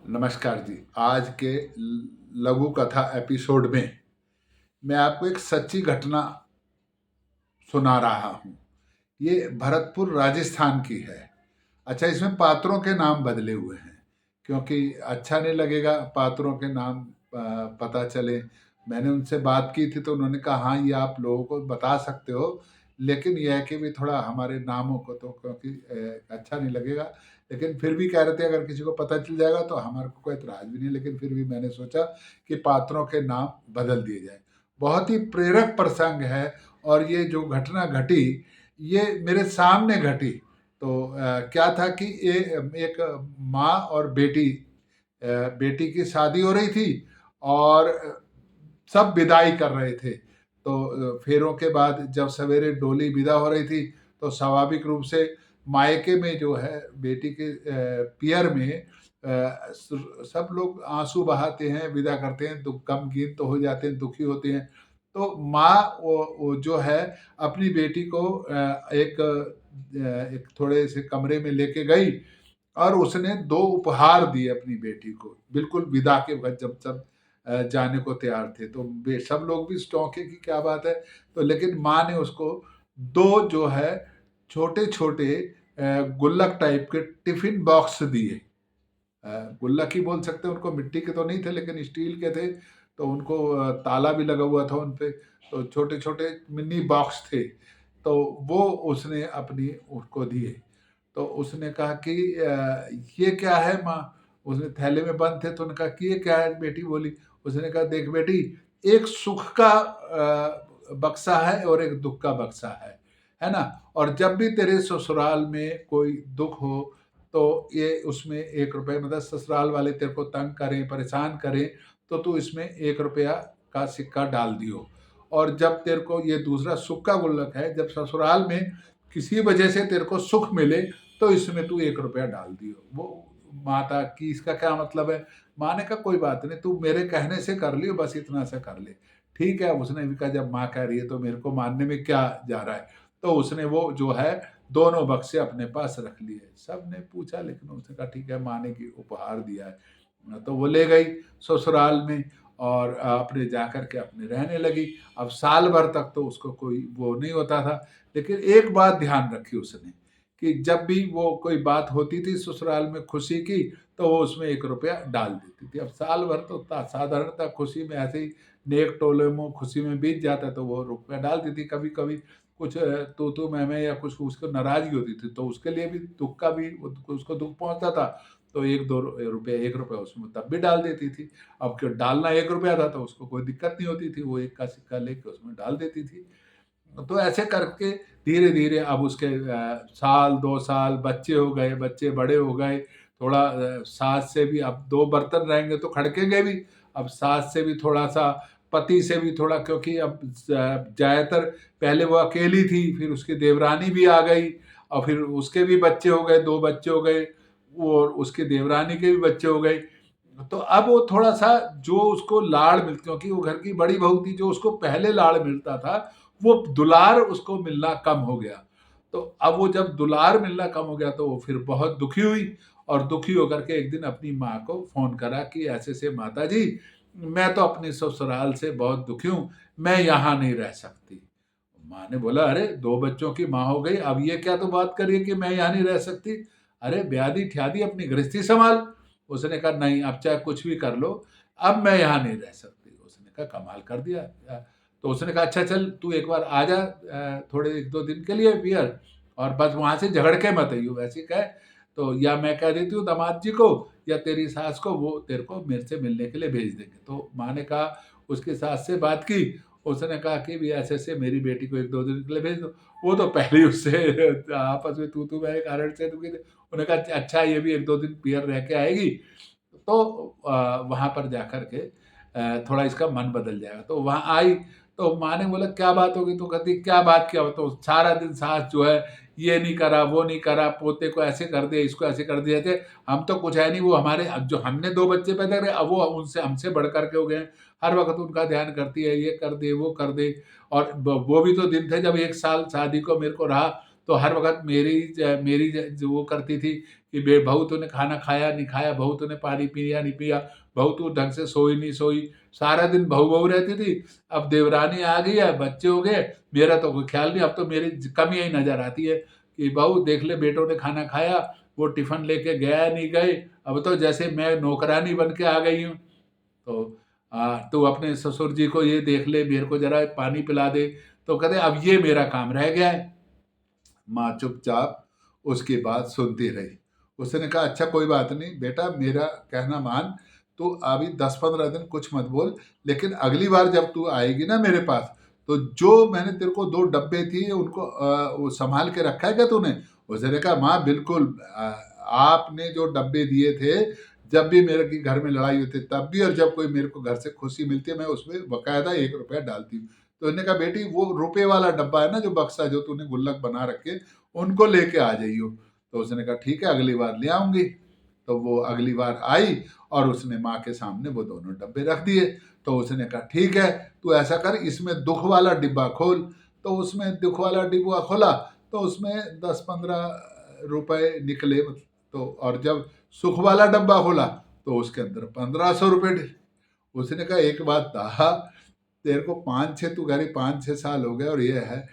नमस्कार जी। आज के लघु कथा एपिसोड में मैं आपको एक सच्ची घटना सुना रहा हूँ। ये भरतपुर राजस्थान की है। अच्छा, इसमें पात्रों के नाम बदले हुए हैं क्योंकि अच्छा नहीं लगेगा पात्रों के नाम पता चले। मैंने उनसे बात की थी तो उन्होंने कहा हाँ, ये आप लोगों को बता सकते हो, लेकिन यह है कि भी थोड़ा हमारे नामों को तो क्योंकि अच्छा नहीं लगेगा। लेकिन फिर भी कह रहे थे अगर किसी को पता चल जाएगा तो हमारे को कोई एतराज़ भी नहीं, लेकिन फिर भी मैंने सोचा कि पात्रों के नाम बदल दिए जाए। बहुत ही प्रेरक प्रसंग है और ये जो घटना घटी ये मेरे सामने घटी। तो क्या था कि ये एक माँ और बेटी की शादी हो रही थी और सब विदाई कर रहे थे। तो फेरों के बाद जब सवेरे डोली विदा हो रही थी तो स्वाभाविक रूप से मायके में जो है बेटी के पियर में सब लोग आंसू बहाते हैं, विदा करते हैं, दुख गमगीन तो हो जाते हैं, दुखी होते हैं। तो माँ वो जो है अपनी बेटी को एक थोड़े से कमरे में लेके गई और उसने दो उपहार दिए अपनी बेटी को, बिल्कुल विदा के वक्त जब सब जाने को तैयार थे। तो सब लोग भी चौंके कि क्या बात है। तो लेकिन माँ ने उसको दो जो है छोटे छोटे गुल्लक टाइप के टिफिन बॉक्स दिए। गुल्लक ही बोल सकते हैं उनको, मिट्टी के तो नहीं थे लेकिन स्टील के थे। तो उनको ताला भी लगा हुआ था उन पे। तो छोटे छोटे मिनी बॉक्स थे। तो वो उसने अपनी उसको दिए। तो उसने कहा कि ये क्या है माँ? उसने थैले में बंद थे तो उन्होंने कहा कि ये क्या है? बेटी बोली। उसने कहा देख बेटी, एक सुख का बक्सा है और एक दुख का बक्सा है ना? और जब भी तेरे ससुराल में कोई दुख हो तो ये उसमें 1 रुपये, मतलब ससुराल वाले तेरे को तंग करें, परेशान करें, तो तू इसमें 1 रुपया का सिक्का डाल दियो। और जब तेरे को ये दूसरा सुख का गुल्लक है, जब ससुराल में किसी वजह से तेरे को सुख मिले तो इसमें तू 1 रुपया डाल दियो। वो माता की इसका क्या मतलब है? माँ ने कहा कोई बात नहीं, तू मेरे कहने से कर लियो, बस इतना सा कर ले। ठीक है, उसने भी कहा जब माँ कह रही है तो मेरे को मानने में क्या जा रहा है। तो उसने वो जो है दोनों बक्से अपने पास रख लिए। सबने पूछा लेकिन उसने कहा ठीक है, माँ ने की उपहार दिया है। तो वो ले गई ससुराल में और अपने जाकर के अपने रहने लगी। अब साल भर तक तो उसको कोई वो नहीं होता था, लेकिन एक बात ध्यान रखी उसने कि जब भी वो कोई बात होती थी ससुराल में खुशी की तो वो उसमें 1 रुपया डाल देती थी। अब साल भर तो साधारणतः खुशी में ऐसे ही नेक टोले में खुशी में बीत जाता, तो वो रुपया डाल देती। कभी कभी कुछ तू मैं या कुछ उसको नाराजगी होती थी तो उसके लिए भी दुख का भी उसको दुख पहुंचता था, तो 1-2 रुपये 1 रुपया उसमें तब भी डाल देती थी। अब क्यों डालना 1 रुपया था तो उसको कोई दिक्कत नहीं होती थी, वो एक का सिक्का लेके उसमें डाल देती थी। तो ऐसे करके धीरे धीरे अब उसके साल 2 साल बच्चे हो गए, बच्चे बड़े हो गए। थोड़ा सास से भी अब 2 बर्तन रहेंगे तो खड़केंगे भी। अब सास से भी थोड़ा सा, पति से भी थोड़ा, क्योंकि अब ज़्यादातर पहले वो अकेली थी, फिर उसकी देवरानी भी आ गई और फिर उसके भी बच्चे हो गए, 2 बच्चे हो गए, और उसकी देवरानी के भी बच्चे हो गए। तो अब वो थोड़ा सा जो उसको लाड़ मिल, क्योंकि वो घर की बड़ी बहू थी, जो उसको पहले लाड़ मिलता था वो दुलार उसको मिलना कम हो गया। तो अब वो जब दुलार मिलना कम हो गया तो वो फिर बहुत दुखी हुई और दुखी होकर के एक दिन अपनी माँ को फोन करा कि ऐसे से माता जी, मैं तो अपनी ससुराल से बहुत दुखी हूँ, मैं यहाँ नहीं रह सकती। माँ ने बोला अरे 2 बच्चों की माँ हो गई, अब ये क्या तो बात करिए कि मैं यहाँ नहीं रह सकती। अरे ब्यादी ठ्यादी अपनी गृहस्थी संभाल। उसने कहा नहीं, अब चाहे कुछ भी कर लो, अब मैं यहाँ नहीं रह सकती। उसने कहा कमाल कर दिया। तो उसने कहा अच्छा चल तू एक बार आ जा थोड़े 1-2 दिन के लिए पियर, और बस वहाँ से झगड़ के मत आइयो। वैसे कहे तो या मैं कह देती हूँ दामाद जी को या तेरी सास को, वो तेरे को मेरे से मिलने के लिए भेज देंगे। तो माँ ने कहा, उसकी सास से बात की, उसने कहा कि भी ऐसे ऐसे मेरी बेटी को 1-2 दिन के लिए भेज दो। वो तो पहले ही उससे आपस में तू मैं कारण से दुखी थे। उन्होंने कहा अच्छा ये भी 1-2 दिन पियर रह के आएगी तो वहाँ पर जाकर के थोड़ा इसका मन बदल जाएगा। तो वहाँ आई तो माँ ने बोला क्या बात होगी? तो कहती क्या बात क्या हो? तो सारा दिन सास जो है ये नहीं करा, वो नहीं करा, पोते को ऐसे कर दिया, इसको ऐसे कर दिया थे। हम तो कुछ है नहीं, वो हमारे अब जो हमने 2 बच्चे पैदा करे अब वो उनसे हमसे बढ़ कर के हो गए। हर वक़्त उनका ध्यान करती है, ये कर दे, वो कर दे। और वो भी तो दिन थे जब 1 साल शादी को मेरे को रहा, तो हर वक़्त मेरी जो वो करती थी कि बे बहू तूने खाना खाया नहीं खाया, बहू तूने पानी पिया नहीं पिया, बहू तू ढंग से सोई नहीं सोई, सारा दिन बहू रहती थी। अब देवरानी आ गई है, बच्चे हो गए, मेरा तो कोई ख्याल नहीं, अब तो मेरी कमियाँ ही नज़र आती है कि बहू देख ले बेटों ने खाना खाया, वो टिफ़िन लेके गया नहीं गए, अब तो जैसे मैं नौकरानी बन के आ गई हूँ। तो तू अपने ससुर जी को ये देख ले, मेरे को ज़रा पानी पिला दे। तो कहते अब ये मेरा काम रह गया है। माँ चुपचाप उसकी बात सुनती रही। उसने कहा अच्छा कोई बात नहीं बेटा, मेरा कहना मान, तू अभी 10-15 दिन कुछ मत बोल, लेकिन अगली बार जब तू आएगी ना मेरे पास, तो जो मैंने तेरे को 2 डब्बे दिए उनको वो सँभाल के रखा है क्या तूने? उसने कहा माँ बिल्कुल, आपने जो डब्बे दिए थे, जब भी मेरे की घर में लड़ाई होती है तब भी, और जब कोई मेरे को घर से खुशी मिलती है मैं उसमें बाकायदा 1 रुपया डालती हूँ। तो उन्होंने कहा बेटी वो रुपए वाला डब्बा है ना, जो बक्सा जो तूने गुल्लक बना रखे, उनको लेके आ जाइयो। तो उसने कहा ठीक है अगली बार ले आऊंगी। तो वो अगली बार आई और उसने माँ के सामने वो दोनों डब्बे रख दिए। तो उसने कहा ठीक है, तू ऐसा कर, इसमें दुख वाला डिब्बा खोल। तो उसमें दुख वाला डिब्बा खोला, तो उसमें 10-15 रुपए निकले। तो और जब सुख वाला डब्बा खोला, तो उसके अंदर 1500 रुपये। उसने कहा एक बात था, तेरे को 5-6 तू कह रही 5-6 साल हो गए और ये है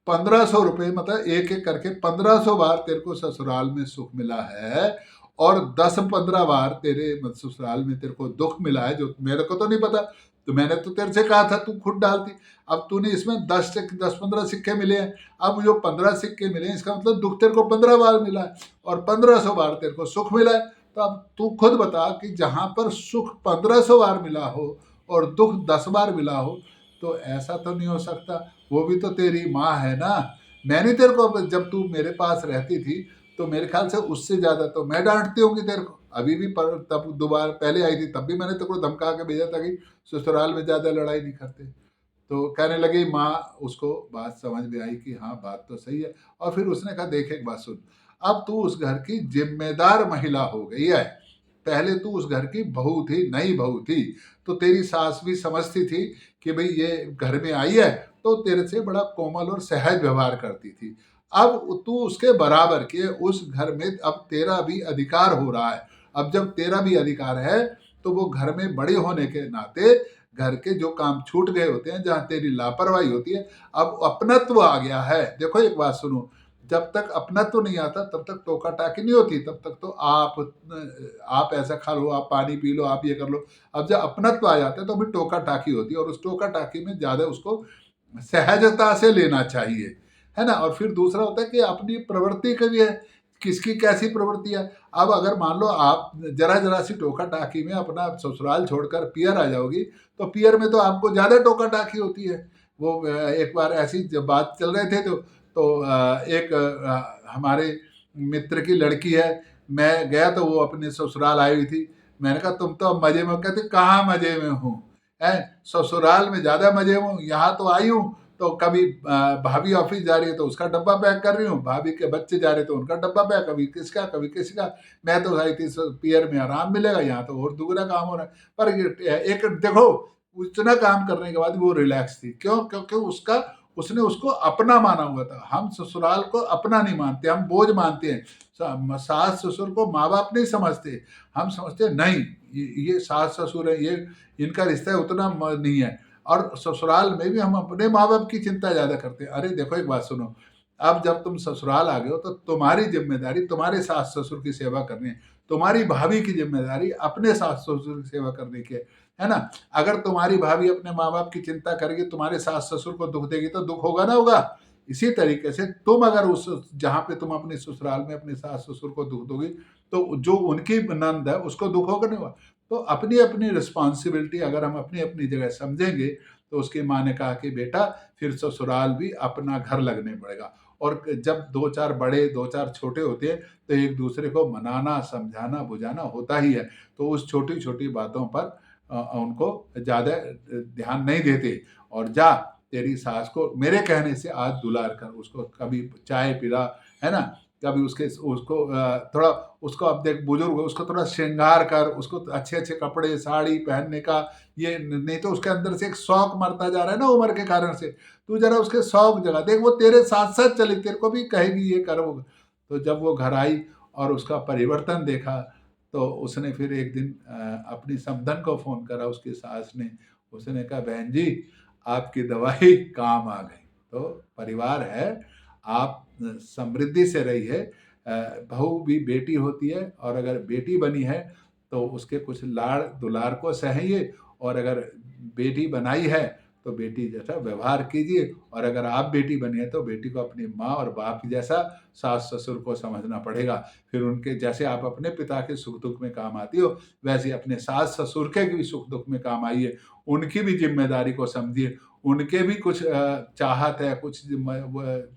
1500 रुपये, मतलब एक एक करके 1500 बार तेरे को ससुराल में सुख मिला है, और 10-15 बार तेरे ससुराल में तेरे को दुख मिला है, जो मेरे को तो नहीं पता। तो मैंने तो तेरे से कहा था तू खुद डालती। अब तूने इसमें 10-15 सिक्के मिले हैं, अब जो 15 सिक्के मिले हैं इसका मतलब दुख तेरे को 15 बार मिला है और 1500 बार तेरे को सुख मिला है। तो अब तू खुद बता कि जहाँ पर सुख 1500 बार मिला हो और दुख 10 बार मिला हो, तो ऐसा तो नहीं हो सकता। वो भी तो तेरी माँ है ना। मैंने तेरे को, जब तू मेरे पास रहती थी तो मेरे ख्याल से उससे ज्यादा तो मैं डांटती होंगी तेरे को। अभी भी पर तब दोबारा पहले आई थी तब भी मैंने तेरे को धमका के भेजा था कि ससुराल में ज्यादा लड़ाई नहीं करते। तो कहने लगी माँ, उसको बात समझ में आई कि हाँ बात तो सही है। और फिर उसने कहा देख एक बात सुन, अब तू उस घर की जिम्मेदार महिला हो गई है। पहले तू उस घर की बहू थी, नई बहू थी, तो तेरी सास भी समझती थी कि भाई ये घर में आई है, तो तेरे से बड़ा कोमल और सहज व्यवहार करती थी। अब तू उसके बराबर के उस घर में, अब तेरा भी अधिकार हो रहा है। अब जब तेरा भी अधिकार है, तो वो घर में बड़े होने के नाते घर के जो काम छूट गए होते हैं, जहाँ तेरी लापरवाही होती है, अब अपनत्व आ गया है। देखो एक बात सुनो, जब तक अपनत्व नहीं आता तब तक टोका टाकी नहीं होती, तब तक तो आप ऐसा खा लो, आप पानी पी लो, आप ये कर लो। अब जब अपनत्व आ जाता है तो फिर टोका टाकी होती है, और उस टोका टाकी में ज्यादा उसको सहजता से लेना चाहिए, है ना। और फिर दूसरा होता है कि अपनी प्रवृत्ति का भी है, किसकी कैसी प्रवृत्ति है। अब अगर मान लो आप जरा जरा सी टोका टाकी में अपना ससुराल छोड़कर पियर आ जाओगी, तो पियर में तो आपको ज्यादा टोका टाकी होती है। वो एक बार ऐसी जब बात चल रहे थे तो एक हमारे मित्र की लड़की है, मैं गया तो वो अपने ससुराल आई हुई थी। मैंने कहा तुम तो अब मजे में, कहते कहाँ मजे में हूँ, है ससुराल में ज्यादा मजे में हूँ, यहाँ तो आई हूँ तो कभी भाभी ऑफिस जा रही है तो उसका डब्बा पैक कर रही हूँ, भाभी के बच्चे जा रहे तो उनका डब्बा पैक, कभी किसका कभी किसी का। मैं तो आई थी पियर में आराम मिलेगा, यहाँ तो और दुगना काम हो रहा है। पर एक देखो, उतना काम करने के बाद वो रिलैक्स थी, क्यों? क्योंकि उसने उसको अपना माना हुआ था। हम ससुराल को अपना नहीं मानते, हम बोझ मानते हैं। सास ससुर को माँ बाप नहीं समझते, हम समझते नहीं ये सास ससुर है, ये इनका रिश्ता उतना नहीं है। और ससुराल में भी हम अपने माँ बाप की चिंता ज्यादा करते हैं। अरे देखो एक बात सुनो, अब जब तुम ससुराल आ गए हो तो तुम्हारी जिम्मेदारी तुम्हारे सास ससुर की सेवा करनी है, तुम्हारी भाभी की जिम्मेदारी अपने सास ससुर की सेवा करने की है ना। अगर तुम्हारी भाभी अपने माँ बाप की चिंता करेगी, तुम्हारे सास ससुर को दुख देगी, तो दुख होगा ना होगा। इसी तरीके से तुम अगर उस जहाँ पे तुम अपने ससुराल में अपने सास ससुर को दुख दोगी, तो जो उनकी नंद है उसको दुख होगा नहीं होगा। तो अपनी अपनी रिस्पॉन्सिबिलिटी अगर हम अपनी अपनी जगह समझेंगे, तो उसकी माँ ने कहा कि बेटा फिर ससुराल भी अपना घर लगने पड़ेगा। और जब 2-4 बड़े 2-4 छोटे होते हैं, तो एक दूसरे को मनाना समझाना बुझाना होता ही है। तो उस छोटी छोटी बातों पर उनको ज़्यादा ध्यान नहीं देते। और जा तेरी सास को मेरे कहने से आज दुलार कर, उसको कभी चाय पिला, है ना, कभी उसको थोड़ा उसको अब देख बुजुर्ग है, उसको थोड़ा श्रृंगार कर, उसको अच्छे-अच्छे कपड़े, साड़ी पहनने का ये नहीं तो उसके अंदर से एक शौक मरता जा रहा है ना उम्र के कारण से। तू ज़रा उसके शौक जगा, देख वो तेरे साथ-साथ चली, तेरे को भी कहेगी ये कर वो। तो जब वो घर आई और उसका परिवर्तन देखा, तो उसने फिर एक दिन अपनी समधन को फ़ोन करा, उसकी सास ने। उसने कहा, "बहन जी, आपकी दवाई काम आ गई।" तो परिवार है, आप समृद्धि से रहिए। बहू भी बेटी होती है और अगर बेटी बनी है तो उसके कुछ लाड़ दुलार को सहिए, और अगर बेटी बनाई है तो बेटी जैसा व्यवहार कीजिए, और अगर आप बेटी बनी है तो बेटी को अपनी माँ और बाप जैसा सास ससुर को समझना पड़ेगा। फिर उनके जैसे आप अपने पिता के सुख दुख में काम आती हो, वैसे अपने सास ससुर के भी सुख दुख में काम आइए। उनकी भी जिम्मेदारी को समझिए, उनके भी कुछ चाहत है, कुछ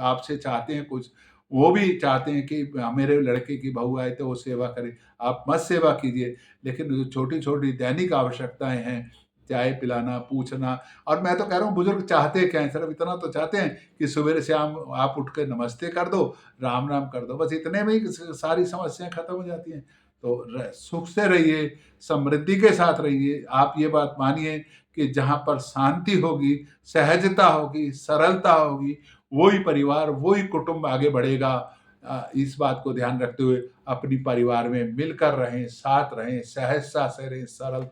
आपसे चाहते हैं कुछ, वो भी चाहते हैं कि मेरे लड़के की बहू आए तो वो सेवा करे। आप मत सेवा कीजिए, लेकिन जो छोटी-छोटी दैनिक आवश्यकताएँ हैं, चाय पिलाना, पूछना, और मैं तो कह रहा हूँ बुजुर्ग चाहते क्या हैं, सिर्फ इतना तो चाहते हैं कि सुबेरे शाम आप उठ के नमस्ते कर दो, राम-राम कर दो, बस इतने में ही सारी समस्याएँ खत्म हो जाती हैं। तो सुख से रहिए, समृद्धि के साथ रहिए। आप ये बात मानिए कि जहाँ पर शांति होगी, सहजता होगी, सरलता होगी, वो ही परिवार, वो ही कुटुंब आगे बढ़ेगा। इस बात को ध्यान रखते हुए अपनी परिवार में मिलकर रहें, साथ रहें, सहजता से रहें, सरल